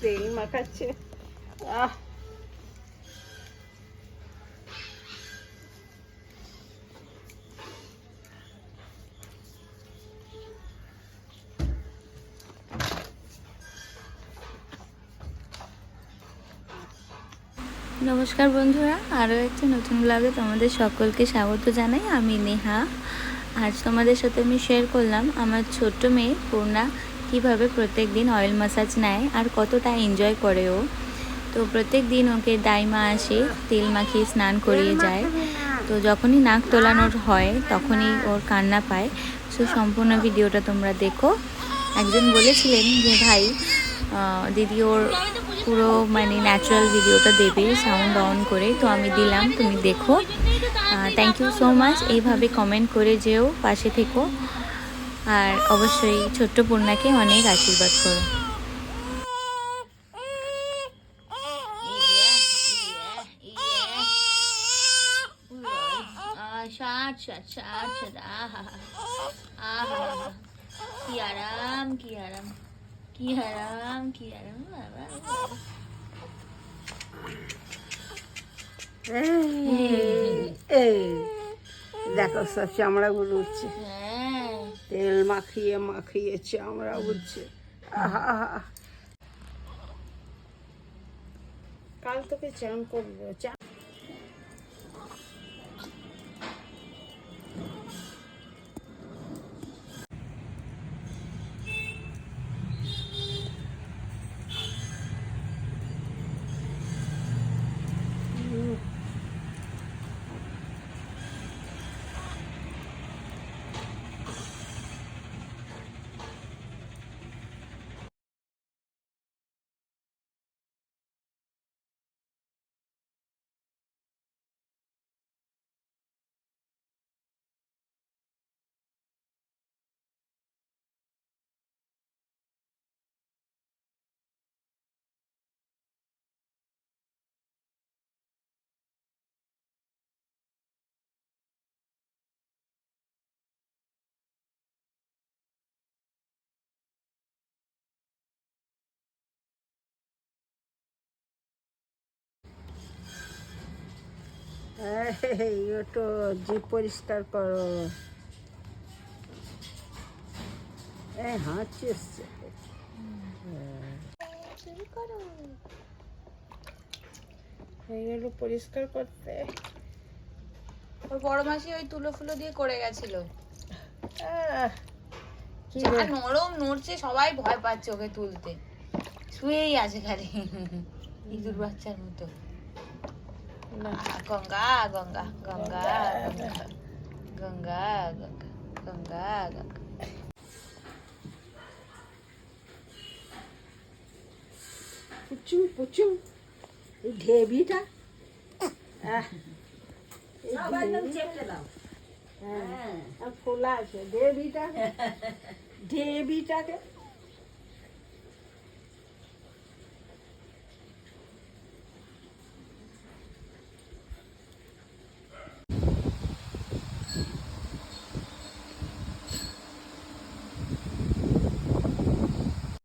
তেল মাখাচ্ছে। আহ নমস্কার বন্ধুরা, আরও একটা নতুন ব্লগে তোমাদের সকলকে স্বাগত জানাই। আমি নেহা। আজ তোমাদের সাথে আমি শেয়ার করলাম আমার ছোট্ট মেয়ে পূর্ণা কীভাবে প্রত্যেক দিন অয়েল ম্যাসাজ নেয় আর কতটা এনজয় করে ও। তো প্রত্যেক দিন ওকে দাইমা আসে, তেল মাখিয়ে স্নান করিয়ে যায়। তো যখনই নাক তোলানোর হয় তখনই ওর কান্না পায়। সো সম্পূর্ণ ভিডিওটা তোমরা দেখো। একজন বলেছিলেন যে ভাই দিদি ওর পুরো মানে ন্যাচারাল ভিডিওটা দেবে সাউন্ড অন করে, তো আমি দিলাম, তুমি দেখো। Thank you so much. এইভাবে কমেন্ট করে যেও, পাশে থেকো, আর অবশ্যই ছোট্ট পূর্ণাকে অনেক আশীর্বাদ করো। কি আরাম, কি আরাম, কি আরাম, কি আরাম। এই দেখো সব চামড়াগুলো উঠছে, তেল মাখিয়ে মাখিয়ে চামড়া উঠছে। কাল তোকে চান করবো। ওটো জিভ পরিষ্কার করো। হাঁচি এসছে। হয়ে গেল পরিষ্কার করতে। ওর বড় মাসি ওই তুলো ফুলো দিয়ে করে গেছিল। কি যা নরম নড়ছে, সবাই ভয় পাচ্ছে ওকে তুলতে। শুয়েই আছে খালি ইঁদুর বাচ্চার মতো। গঙ্গা গঙ্গা গঙ্গা গঙ্গা গঙ্গা গঙ্গা গঙ্গা গঙ্গা। পুচু পুচু এই ঢেবিটা খোলা আছে। ঢেবিটাকে